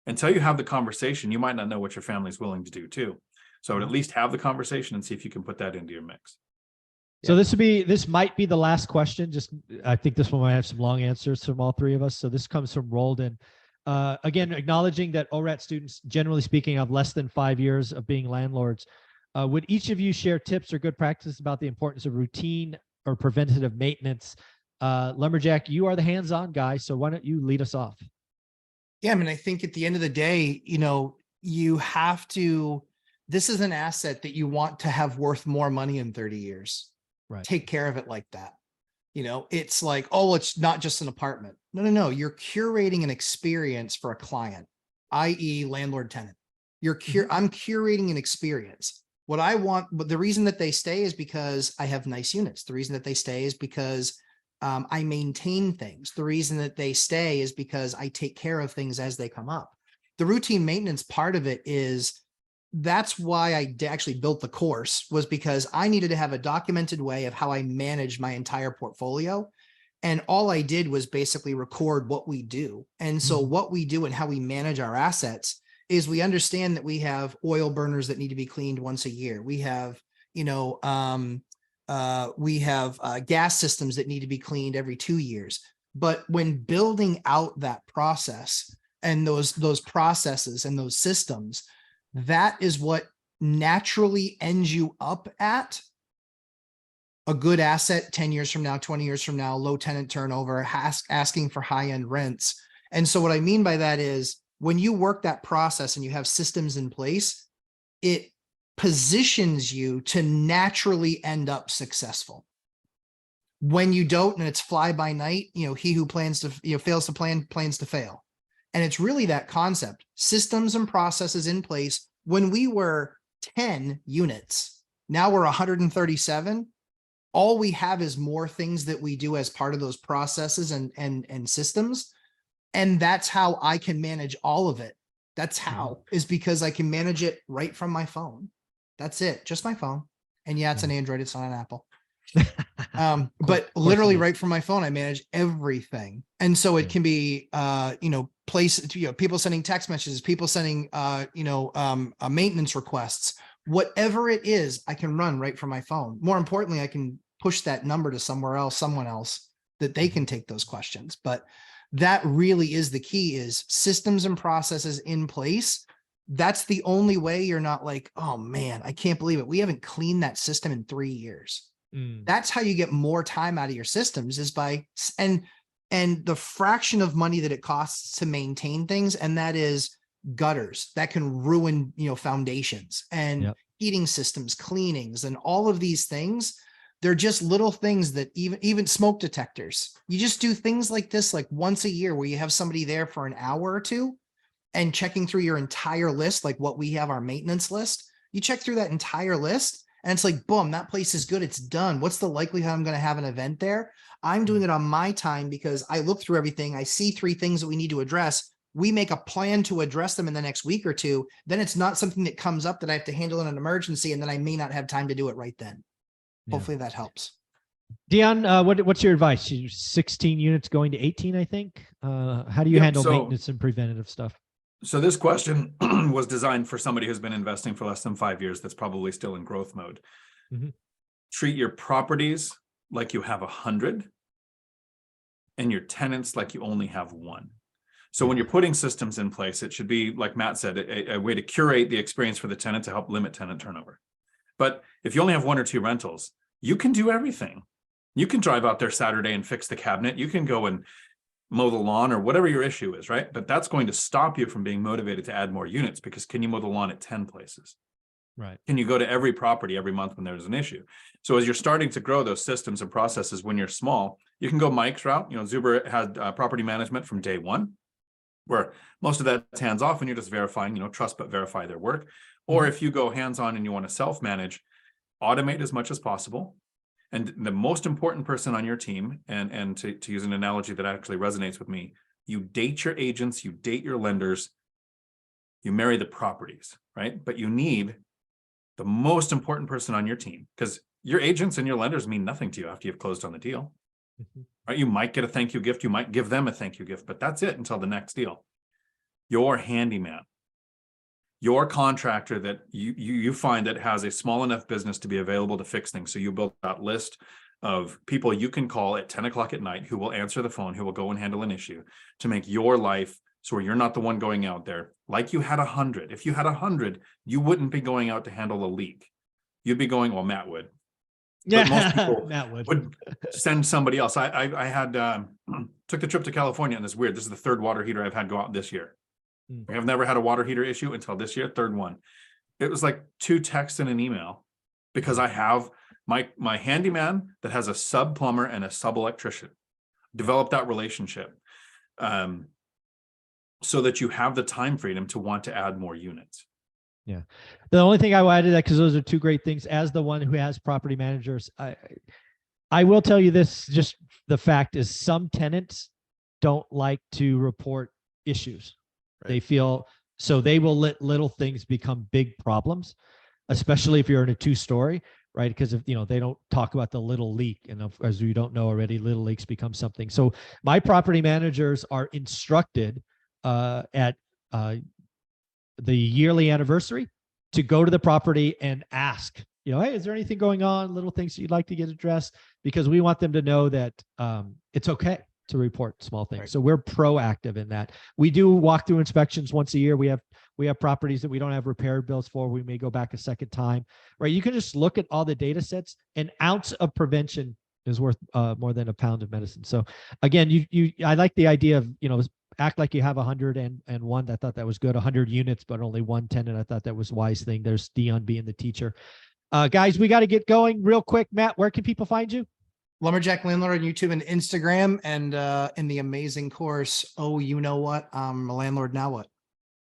Until you have the conversation, you might not know what your family's willing to do too. So I would at least have the conversation and see if you can put that into your mix. So this might be the last question. Just, I think this one might have some long answers from all three of us. So this comes from Roldan. Again, acknowledging that ORAT students, generally speaking, have less than 5 years of being landlords. Would each of you share tips or good practices about the importance of routine or preventative maintenance? Lumberjack, you are the hands-on guy, so why don't you lead us off? Yeah, I mean, I think at the end of the day, you have to, this is an asset that you want to have worth more money in 30 years. Right. Take care of it like that. It's like, oh, it's not just an apartment. No. You're curating an experience for a client, i.e. landlord tenant. I'm curating an experience. What I want, but the reason that they stay is because I have nice units. The reason that they stay is because I maintain things. The reason that they stay is because I take care of things as they come up. The routine maintenance part of it is, that's why I actually built the course, was because I needed to have a documented way of how I manage my entire portfolio. And all I did was basically record what we do. And so what we do and how we manage our assets is we understand that we have oil burners that need to be cleaned once a year. We have, gas systems that need to be cleaned every 2 years. But when building out that process and those processes and those systems, that is what naturally ends you up at a good asset 10 years from now, 20 years from now, low tenant turnover, asking for high-end rents. And so what I mean by that is when you work that process and you have systems in place, it positions you to naturally end up successful. When you don't, and it's fly by night, he who plans to, fails to plan, plans to fail. And it's really that concept, systems and processes in place. When we were 10 units, now we're 137. All we have is more things that we do as part of those processes and systems. And that's how I can manage all of it. That's how, is because I can manage it right from my phone. That's it. Just my phone. And yeah, it's an Android. It's not an Apple. But literally right from my phone, I manage everything. And so it can be, people sending text messages, people sending, maintenance requests, whatever it is, I can run right from my phone. More importantly, I can push that number to someone else that they can take those questions. But that really is the key, is systems and processes in place. That's the only way you're not like, oh man, I can't believe it, we haven't cleaned that system in 3 years. That's how you get more time out of your systems, is by, and the fraction of money that it costs to maintain things. And that is gutters that can ruin, foundations, and heating systems, cleanings, and all of these things. They're just little things that even smoke detectors. You just do things like this, like once a year, where you have somebody there for an hour or two and checking through your entire list, like what we have, our maintenance list. You check through that entire list, and it's like, boom, that place is good. It's done. What's the likelihood I'm going to have an event there? I'm doing it on my time because I look through everything. I see 3 things that we need to address. We make a plan to address them in the next week or two. Then it's not something that comes up that I have to handle in an emergency, and then I may not have time to do it right then. Hopefully that helps. Dion, what's your advice? 16 units going to 18, I think. How do you handle maintenance and preventative stuff? So this question was designed for somebody who's been investing for less than 5 years, that's probably still in growth mode. Treat your properties like you have 100 and your tenants like you only have 1. So when you're putting systems in place, it should be, like Matt said, a way to curate the experience for the tenant to help limit tenant turnover. But if you only have 1 or 2 rentals, you can do everything. You can drive out there Saturday and fix the cabinet. You can go and mow the lawn or whatever your issue is, right? But that's going to stop you from being motivated to add more units, because can you mow the lawn at 10 places? Right. Can you go to every property every month when there's an issue? So as you're starting to grow those systems and processes when you're small, you can go Mike's route. Zuber had property management from day 1, where most of that's hands off and you're just verifying, trust but verify their work. Or if you go hands-on and you want to self-manage, automate as much as possible. And the most important person on your team, and to use an analogy that actually resonates with me, you date your agents, you date your lenders, you marry the properties, right? But you need the most important person on your team, because your agents and your lenders mean nothing to you after you've closed on the deal. Right? You might get a thank you gift, you might give them a thank you gift, but that's it until the next deal. Your handyman, your contractor that you find that has a small enough business to be available to fix things. So you build that list of people you can call at 10 o'clock at night who will answer the phone, who will go and handle an issue, to make your life so you're not the one going out there. Like you had 100. If you had 100, you wouldn't be going out to handle a leak. You'd be going, well, Matt would. But most people Matt would send somebody else. I had took the trip to California, and it's weird. This is the 3rd water heater I've had go out this year. I have never had a water heater issue until this year, 3rd one. It was like 2 texts and an email, because I have my handyman that has a sub plumber and a sub electrician. Develop that relationship so that you have the time freedom to want to add more units. Yeah. The only thing I will add to that, because those are 2 great things, as the one who has property managers, I will tell you this, just the fact is, some tenants don't like to report issues. Right. They feel, so they will let little things become big problems, especially if you're in a 2-story, right? Because if they don't talk about the little leak, and as you don't know already, little leaks become something. So my property managers are instructed at the yearly anniversary to go to the property and ask, hey, is there anything going on? Little things you'd like to get addressed, because we want them to know that it's okay to report small things. Right. So we're proactive in that. We do walkthrough inspections once a year. We have properties that we don't have repair bills for. We may go back a second time, right? You can just look at all the data sets. An ounce of prevention is worth more than a pound of medicine. So again, I like the idea of, act like you have 101. I thought that was good. 100 units, but only one tenant. I thought that was a wise thing. There's Dion being the teacher. Guys, we got to get going real quick. Matt, where can people find you? Lumberjack Landlord on YouTube and Instagram, and in the amazing course, oh, you know what? I'm a landlord now. What?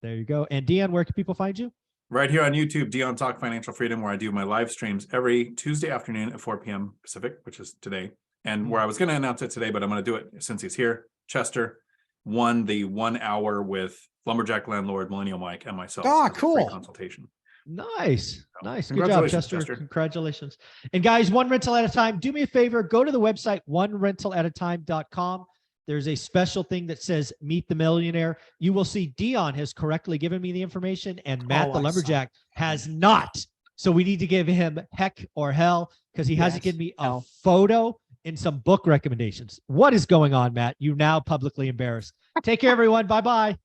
There you go. And Dion, where can people find you? Right here on YouTube, Dion Talk Financial Freedom, where I do my live streams every Tuesday afternoon at 4 p.m. Pacific, which is today. And where I was going to announce it today, but I'm going to do it since he's here. Chester won the 1 hour with Lumberjack Landlord, Millennial Mike, and myself. Ah, as a free cool. consultation. Nice. Nice. Good job, Congratulations, Chester. Chester. Congratulations. And guys, one rental at a time. Do me a favor. Go to the website, onerentalatatime.com. There's a special thing that says Meet the Millionaire. You will see Dion has correctly given me the information and Matt the I Lumberjack has not. So we need to give him heck or hell because he hasn't given me a hell. photo and some book recommendations. What is going on, Matt? You now publicly embarrassed. Take care, everyone. Bye-bye.